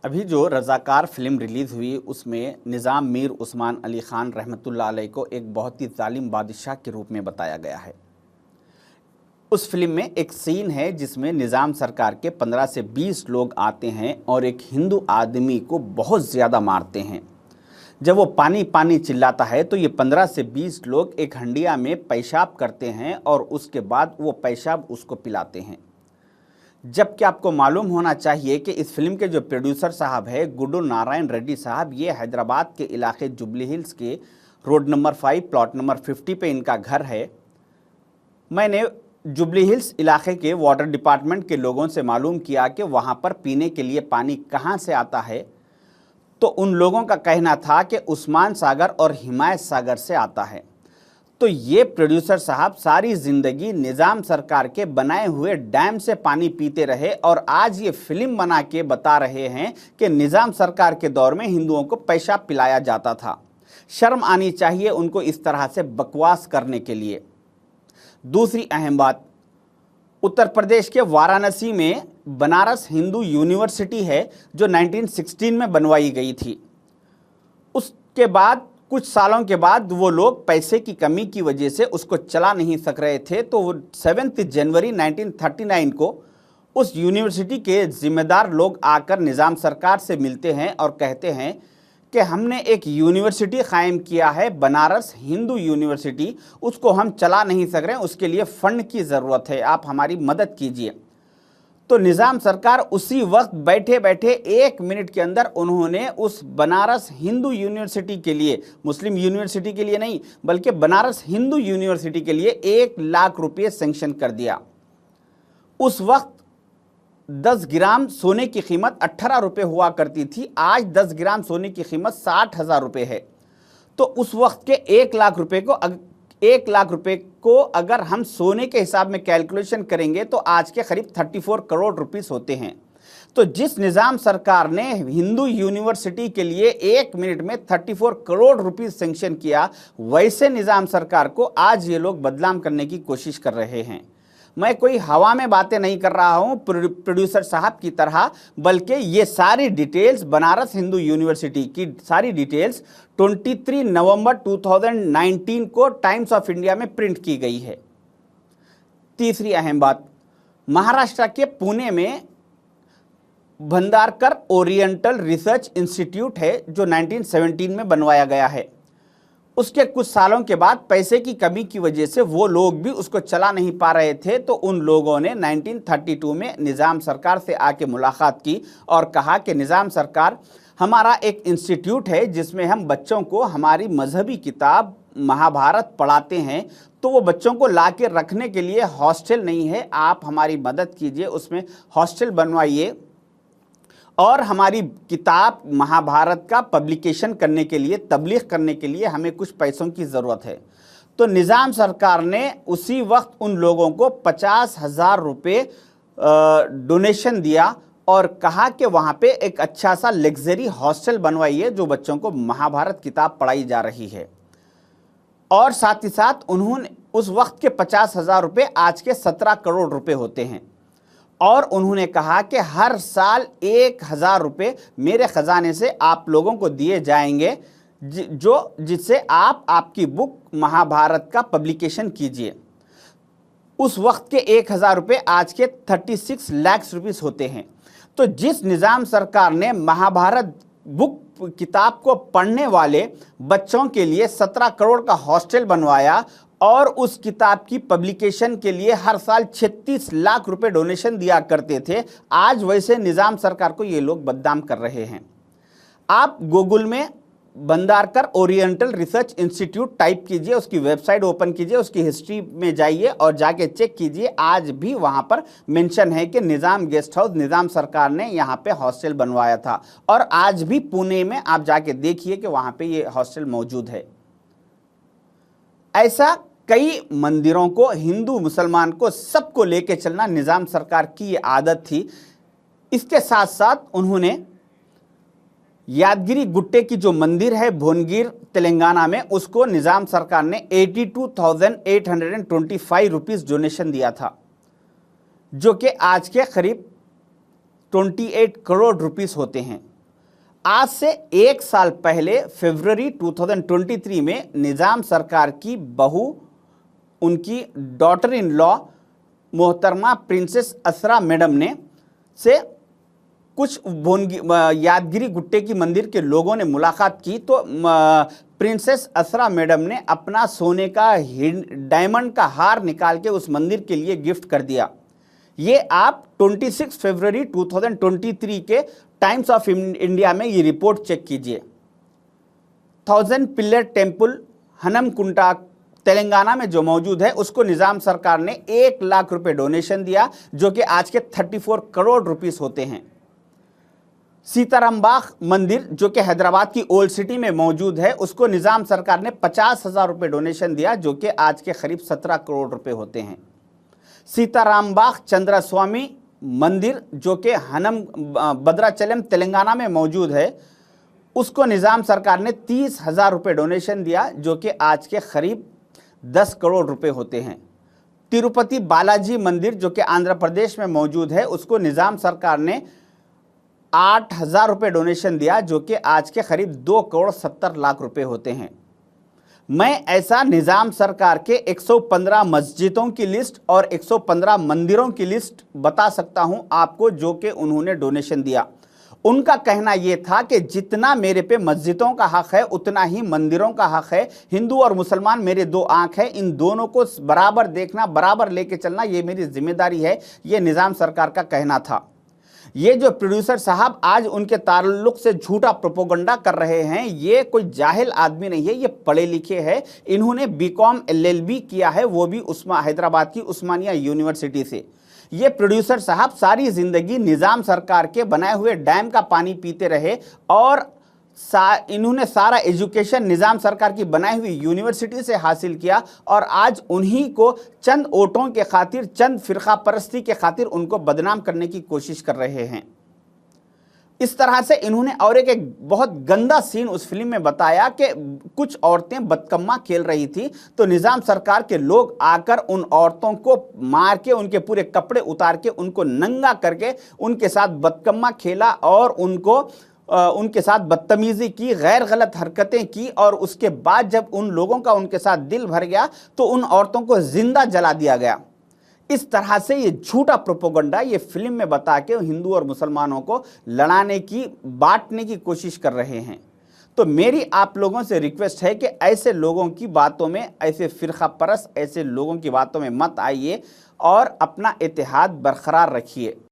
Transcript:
अभी जो रज़ाकार film release हुई उसमें निज़ाम मीर उस्मान अली ख़ान रहमतुल्लाह अलैह को एक बहुत ही ज़ालिम बादशाह के रूप में बताया गया है। उस फिल्म में एक सीन है जिसमें निज़ाम सरकार के 15 से 20 लोग आते हैं और एक हिंदू आदमी को बहुत ज़्यादा मारते हैं। जब वो पानी पानी चिल्लाता है तो ये 15 से 20 लोग एक हंडिया में पेशाब करते हैं और उसके बाद वो पेशाब उसको पिलाते हैं। जबकि आपको मालूम होना चाहिए कि इस फिल्म के जो प्रोड्यूसर साहब है गुड्डू नारायण रेड्डी साहब, ये हैदराबाद के इलाके जुबली हिल्स के रोड नंबर 5 प्लॉट नंबर 50 पे इनका घर है। मैंने जुबली हिल्स इलाके के वाटर डिपार्टमेंट के लोगों से मालूम किया कि वहाँ पर पीने के लिए पानी कहाँ से आता है, तो उन लोगों का कहना था कि उस्मान सागर और हिमायत सागर से आता है। तो ये प्रोड्यूसर साहब सारी ज़िंदगी निज़ाम सरकार के बनाए हुए डैम से पानी पीते रहे और आज ये फिल्म बना के बता रहे हैं कि निज़ाम सरकार के दौर में हिंदुओं को पेशाब पिलाया जाता था। शर्म आनी चाहिए उनको इस तरह से बकवास करने के लिए। दूसरी अहम बात, उत्तर प्रदेश के वाराणसी में बनारस हिंदू यूनिवर्सिटी है जो 1916 में बनवाई गई थी। उसके बाद कुछ सालों के बाद वो लोग पैसे की कमी की वजह से उसको चला नहीं सक रहे थे, तो वो 7 जनवरी 1939 को उस यूनिवर्सिटी के जिम्मेदार लोग आकर निज़ाम सरकार से मिलते हैं और कहते हैं कि हमने एक यूनिवर्सिटी कायम किया है बनारस हिंदू यूनिवर्सिटी, उसको हम चला नहीं सक रहे हैं, उसके लिए फ़ंड की ज़रूरत है, आप हमारी मदद कीजिए। तो निज़ाम सरकार उसी वक्त बैठे बैठे 1 मिनट के अंदर उन्होंने उस बनारस हिंदू यूनिवर्सिटी के लिए, मुस्लिम यूनिवर्सिटी के लिए नहीं बल्कि बनारस हिंदू यूनिवर्सिटी के लिए 1 लाख रुपये सेंक्शन कर दिया। उस वक्त 10 ग्राम सोने की कीमत 18 रुपये हुआ करती थी, आज 10 ग्राम सोने की कीमत 60,000 रुपये है। तो उस वक्त के 1 लाख रुपये को अगर हम सोने के हिसाब में कैलकुलेशन करेंगे तो आज के करीब 34 करोड़ रुपीस होते हैं। तो जिस निज़ाम सरकार ने हिंदू यूनिवर्सिटी के लिए 1 मिनट में 34 करोड़ रुपीस सेंक्शन किया, वैसे निज़ाम सरकार को आज ये लोग बदनाम करने की कोशिश कर रहे हैं। मैं कोई हवा में बातें नहीं कर रहा हूं प्रोड्यूसर साहब की तरह, बल्कि ये सारी डिटेल्स बनारस हिंदू यूनिवर्सिटी की सारी डिटेल्स 23 नवंबर 2019 को टाइम्स ऑफ इंडिया में प्रिंट की गई है। तीसरी अहम बात, महाराष्ट्र के पुणे में भंडारकर ओरिएंटल रिसर्च इंस्टीट्यूट है जो 1917 में बनवाया गया है। उसके कुछ सालों के बाद पैसे की कमी की वजह से वो लोग भी उसको चला नहीं पा रहे थे, तो उन लोगों ने 1932 में निज़ाम सरकार से आके मुलाकात की और कहा कि निज़ाम सरकार, हमारा एक इंस्टीट्यूट है जिसमें हम बच्चों को हमारी मजहबी किताब महाभारत पढ़ाते हैं, तो वो बच्चों को ला के रखने के लिए हॉस्टल नहीं है, आप हमारी मदद कीजिए, उसमें हॉस्टल बनवाइए और हमारी किताब महाभारत का पब्लिकेशन करने के लिए, तबलीग करने के लिए हमें कुछ पैसों की ज़रूरत है। तो निज़ाम सरकार ने उसी वक्त उन लोगों को 50,000 रुपये डोनेशन दिया और कहा कि वहाँ पे एक अच्छा सा लग्जरी हॉस्टल बनवाइए जो बच्चों को महाभारत किताब पढ़ाई जा रही है। और साथ ही साथ उन्होंने उस वक्त के 50,000 रुपये आज के 17 करोड़ रुपये होते हैं और उन्होंने कहा कि हर साल 1,000 रुपये मेरे ख़जाने से आप लोगों को दिए जाएंगे जिससे आप आपकी बुक महाभारत का पब्लिकेशन कीजिए। उस वक्त के 1,000 रुपये आज के 36 लाख रुपीस होते हैं। तो जिस निज़ाम सरकार ने महाभारत बुक किताब को पढ़ने वाले बच्चों के लिए 17 करोड़ का हॉस्टल बनवाया और उस किताब की पब्लिकेशन के लिए हर साल 36 लाख रुपए डोनेशन दिया करते थे, आज वैसे निज़ाम सरकार को ये लोग बदनाम कर रहे हैं। आप गूगल में Bhandarkar oriental research institute type कीजिए, उसकी वेबसाइट ओपन कीजिए, उसकी हिस्ट्री में जाइए और जाके चेक कीजिए, आज भी वहाँ पर मेंशन है कि निज़ाम गेस्ट हाउस निज़ाम सरकार ने यहाँ पे हॉस्टल बनवाया था और आज भी पुणे में आप जाके देखिए कि वहाँ पे ये हॉस्टल मौजूद है। ऐसा कई मंदिरों को, हिंदू मुसलमान को, सबको लेके चलना निज़ाम सरकार की ये आदत थी। इसके साथ साथ उन्होंने यादगिरी गुट्टे की जो मंदिर है भुवनगिर तेलंगाना में, उसको निज़ाम सरकार ने 82,825 रुपीस डोनेशन दिया था, जो कि आज के करीब 28 करोड़ रुपीस होते हैं। आज से 1 साल पहले फरवरी 2023 में निज़ाम सरकार की बहू, उनकी डॉटर इन लॉ मोहतरमा प्रिंसेस असरा मैडम ने से कुछ यादगिरी गुट्टे की मंदिर के लोगों ने मुलाकात की तो प्रिंसेस असरा मैडम ने अपना सोने का डायमंड का हार निकाल के उस मंदिर के लिए गिफ्ट कर दिया। ये आप 26 फरवरी 2023 के टाइम्स ऑफ इंडिया में ये रिपोर्ट चेक कीजिए। 1000 पिलर टेम्पल हनमकुंटा तेलंगाना में जो मौजूद है, उसको निज़ाम सरकार ने 1 लाख रुपए डोनेशन दिया, जो कि आज के 34 करोड़ रुपीस होते हैं। सीतारामबाग मंदिर जो कि हैदराबाद की ओल्ड सिटी में मौजूद है, उसको निज़ाम सरकार ने 50,000 रुपए डोनेशन दिया, जो कि आज के करीब 17 करोड़ रुपए होते हैं। सीतारामबाग चंद्रस्वामी मंदिर जो कि भद्राचलम तेलंगाना में मौजूद है, उसको निज़ाम सरकार ने 30,000 रुपए डोनेशन दिया, जो कि आज के करीब 10 करोड़ रुपए होते हैं। तिरुपति बालाजी मंदिर जो कि आंध्र प्रदेश में मौजूद है, उसको निज़ाम सरकार ने 8,000 रुपये डोनेशन दिया, जो कि आज के करीब 2 करोड़ 70 लाख रुपए होते हैं। मैं ऐसा निज़ाम सरकार के 115 मस्जिदों की लिस्ट और 115 मंदिरों की लिस्ट बता सकता हूं आपको, जो कि उन्होंने डोनेशन दिया। उनका कहना यह था कि जितना मेरे पे मस्जिदों का हक है, उतना ही मंदिरों का हक है। हिंदू और मुसलमान मेरे 2 आंख है, इन दोनों को बराबर देखना, बराबर लेके चलना, ये मेरी जिम्मेदारी है। ये निज़ाम सरकार का कहना था। ये जो प्रोड्यूसर साहब आज उनके ताल्लुक से झूठा प्रोपोगंडा कर रहे हैं, ये कोई जाहिल आदमी नहीं है, ये पढ़े लिखे हैं। इन्होंने बीकॉम LLB किया है, वो भी हैदराबाद की उस्मानिया यूनिवर्सिटी से। ये प्रोड्यूसर साहब सारी जिंदगी निज़ाम सरकार के बनाए हुए डैम का पानी पीते रहे और इन्होंने सारा एजुकेशन निज़ाम सरकार की बनाई हुई यूनिवर्सिटी से हासिल किया, और आज उन्हीं को चंद वोटों के खातिर, चंद फिरका परस्ती के खातिर उनको बदनाम करने की कोशिश कर रहे हैं। इस तरह से इन्होंने और एक बहुत गंदा सीन उस फिल्म में बताया कि कुछ औरतें बदकम्मा खेल रही थी, तो निज़ाम सरकार के लोग आकर उन औरतों को मार के, उनके पूरे कपड़े उतार के, उनको नंगा करके उनके साथ बदकम्मा खेला और उनके साथ बदतमीजी की, गैर गलत हरकतें की, और उसके बाद जब उन लोगों का उनके साथ दिल भर गया तो उन औरतों को जिंदा जला दिया गया। इस तरह से ये झूठा प्रोपोगंडा ये फिल्म में बता के हिंदू और मुसलमानों को लड़ाने की, बांटने की कोशिश कर रहे हैं। तो मेरी आप लोगों से रिक्वेस्ट है कि ऐसे लोगों की बातों में, ऐसे फिरका परस्त ऐसे लोगों की बातों में मत आइए और अपना इत्तेहाद बरकरार रखिए।